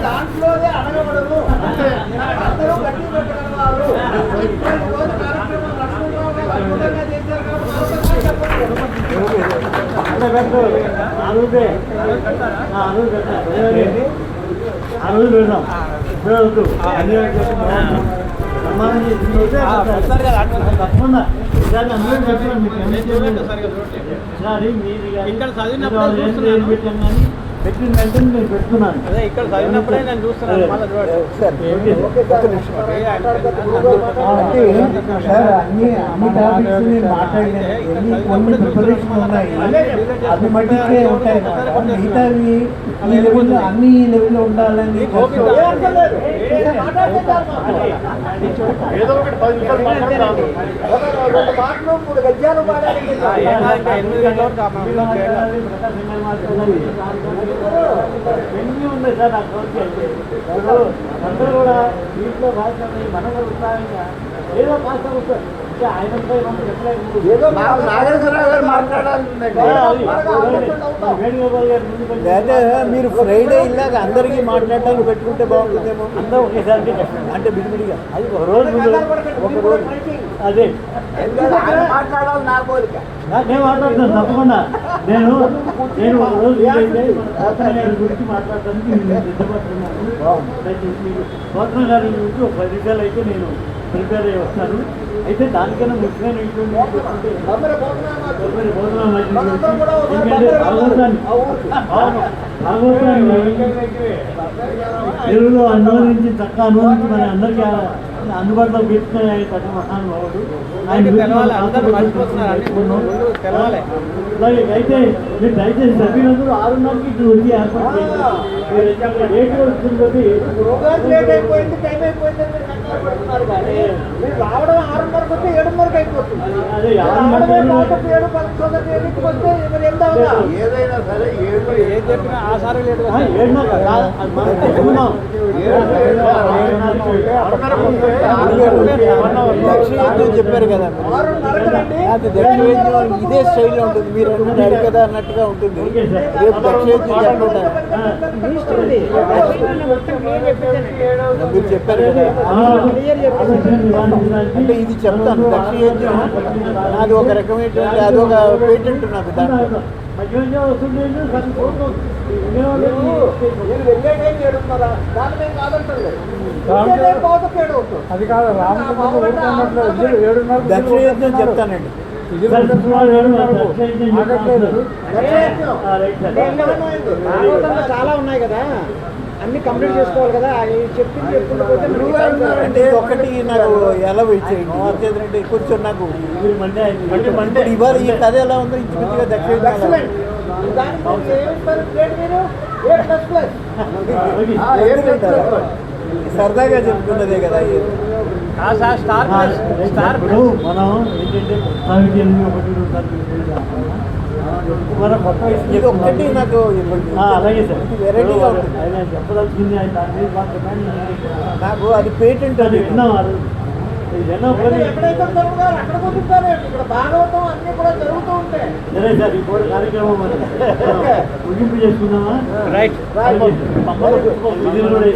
దాంట్లోనే అడగబడదు. అందరూ గట్టి పెట్టగలవారు. ఆ రోజు పెడదాం. తప్పకుండా దాన్ని అందరూ చెప్తున్నాను. మీకు ఇక్కడ పెట్టాం కానీ పెట్టిన వెంటనే నేను పెడుతున్నాను. అదే ఇక్కడ చదివినప్పుడే నేను చూస్తున్నాను. అంటే సార్ అన్ని టాపిక్స్ నేను మాట్లాడలేదు. కొన్ని ప్రిపరేషన్ ఉన్నాయి. అది మట్టికే ఉంటాయి. మిగతావి ఈ లెవెల్లో అన్ని ఈ లెవెల్లో ఉండాలని ఏదో ఒకటి 10 నిమిషాలు మాట్లాడతాను. 2 మాటలు 3 గద్యాలు పాడాలి. ఎన్ని ఉన్నాయి సార్ నాకు అందరూ కూడా దీంట్లో భాషని మనం ఉత్సాహంగా ఏదో భాష వస్తుంది. ఆయనపై మనం లేదా మీరు ఫ్రైడే ఇలాగ అందరికీ మాట్లాడడానికి పెట్టుకుంటే బాగుంటుందేమో. అందరూ ఒకేసారి అంటే విడివిడిగా అది ఒక రోజు అదే మాట్లాడాలి. నా కోరిక నేను మాట్లాడుతాను తప్పకుండా. నేను ఒక రోజు గురించి మాట్లాడటానికి సిద్ధపడుతున్నాను. గోత్రం గారి గురించి ఒక 10 నిమిషాలు అయితే నేను ప్రిపేర్ అయ్యి వస్తాను. అయితే దానికన్నా ముఖ్యమైన తెలుగులో అనువదించి చక్కగా అనువదించి మన అందరికీ అందుబాటులో పెట్టుకునే పెద్ద మహానుభావుడు. ఆయన అయితే మీరు దయచేసి సభ్యులందరూ 6:30కి ఇక్కడ వచ్చి ఏర్పాటు చేయండి. డేట్ వస్తుంది. లేట్ అయిపోయింది, టైం అయిపోయింది. మీరు రావడం 6:30కి వస్తే 7:30కి అయిపోతుంది. అదే ఏదైనా సరే ఏం చెప్పినా ఆ సారి లేదు. దక్షిణ చెప్పారు కదా, అది దక్షిణ ఇదే స్టైల్లో ఉంటుంది. మీరు అంటున్నారు కదా అన్నట్టుగా ఉంటుంది. రేపు దక్షిణ చెప్పండి మీరు చెప్పారు కదా. అంటే ఇది చెప్తాను. దక్షిణ అది ఒక రకమైనటువంటి అదొక పేటెంట్ ఉన్నది దాంట్లో. అది కాదు దక్షిణ చెప్తానండి. చాలా ఉన్నాయి కదా, అన్ని కంప్లీట్ చేసుకోవాలి కదా. చెప్పింది అంటే ఒకటి నాకు ఎలా ఇచ్చేయండి. అంటే కొంచెం నాకు ఇవాళ ఈ కథ ఎలా ఉందో ఇంచుమించుగా దక్షిణ సరదాగా చెప్పుకున్నదే కదా ఇప్పుడు మనం ఏంటంటే ప్రస్తుతానికి 8, 1, 2 మన కొత్త ఇది ఒక్కటి నాకు అలాగే సార్ వెరైటీగా ఉంటుంది. ఆయన చెప్పదలుచుకుంది ఆయన దాని మీద మాకు డిమాండ్ నాకు అది పేటెంట్ అది అది విన్నాం అది విన్నాం ఎక్కడైతే జరుగుతారో అక్కడ కుదురుతారు ఇక్కడ భాగవతం అన్ని కూడా జరుగుతూ ఉంటాయి. సరే సార్ ఈ కోడి కార్యక్రమం మరి ముగింపు చేసుకుందామా రైట్ మమ్మల్ని విధులు కూడా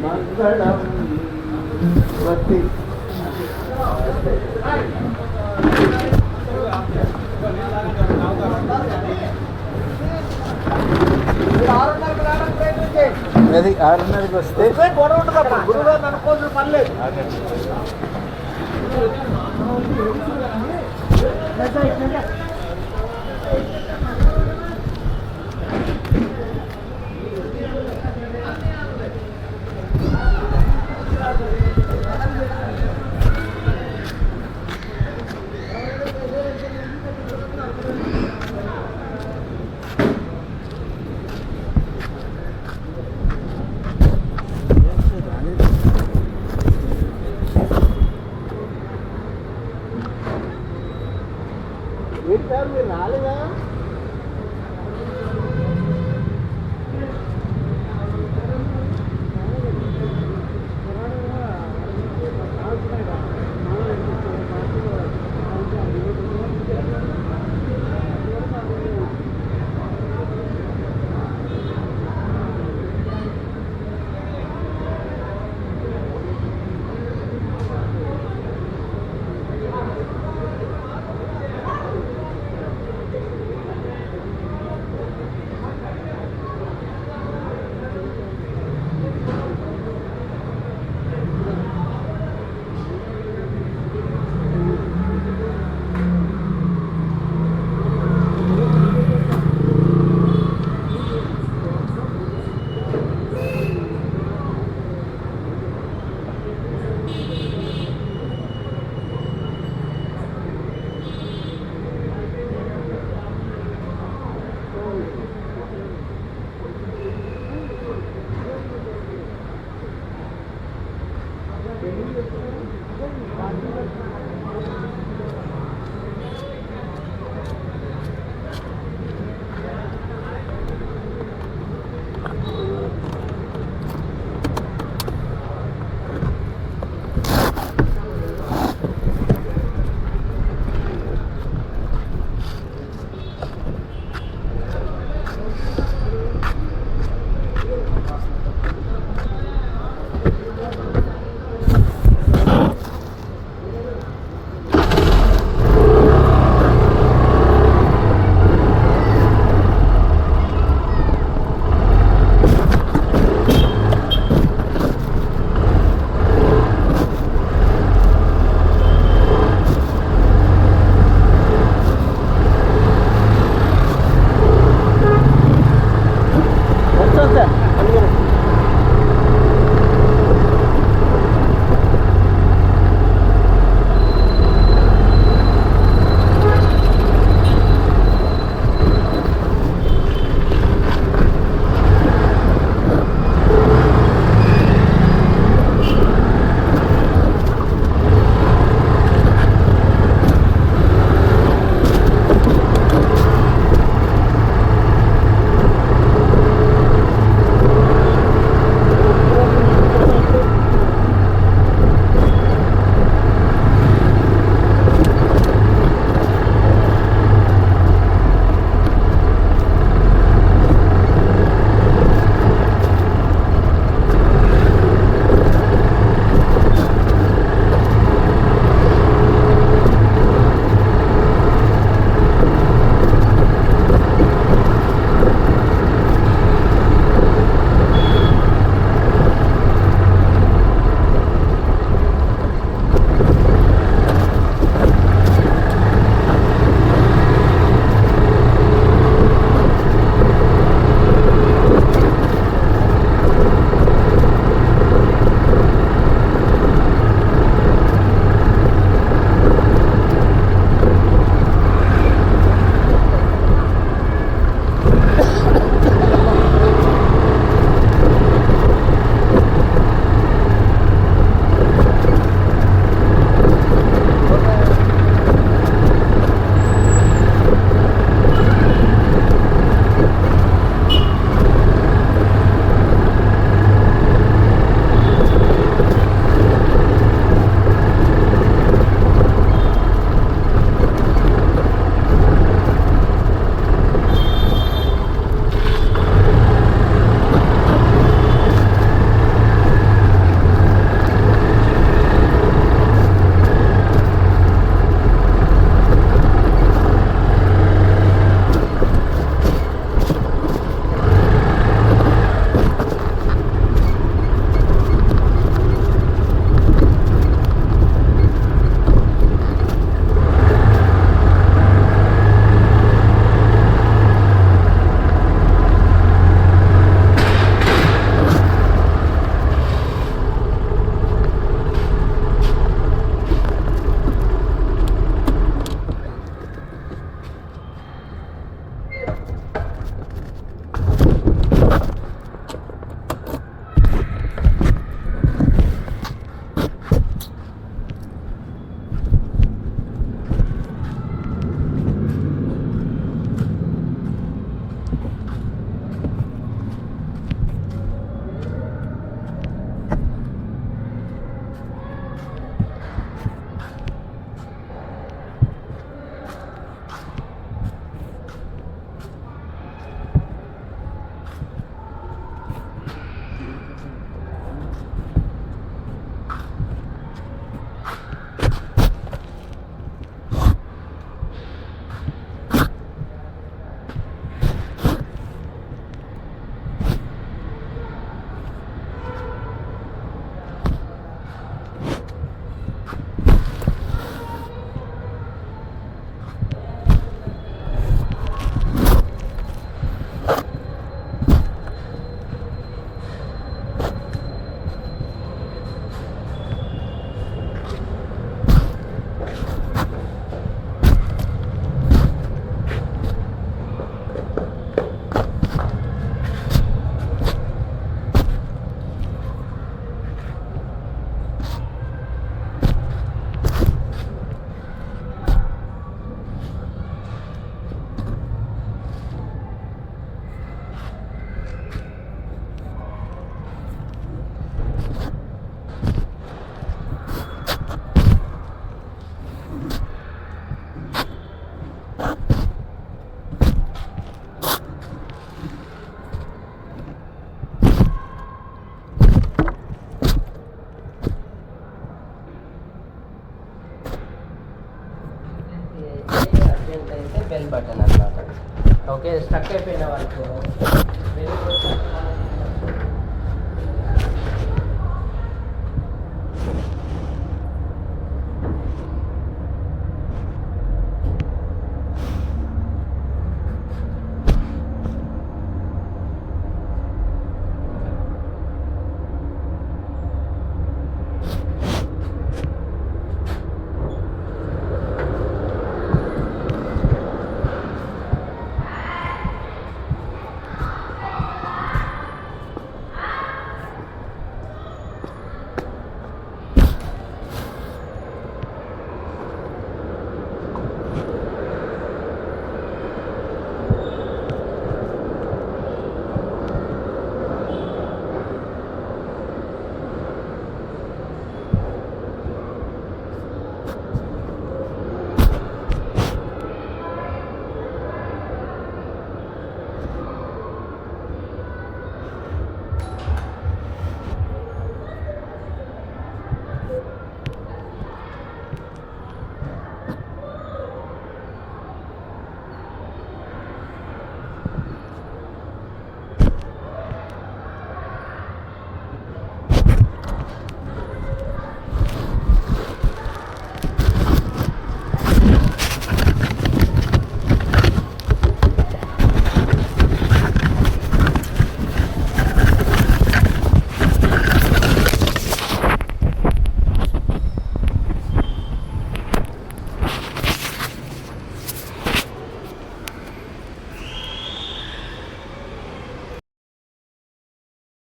మంగళం వతి అది 6:30కి వస్తే గొడవ ఉంటుంది అప్పుడు గురువు అనుకోవాల్సిన పని లేదు. అర్జెంట్ అయితే బెల్ బటన్ అన్నమాట. ఓకే, స్టక్ అయిపోయిన వాళ్ళకు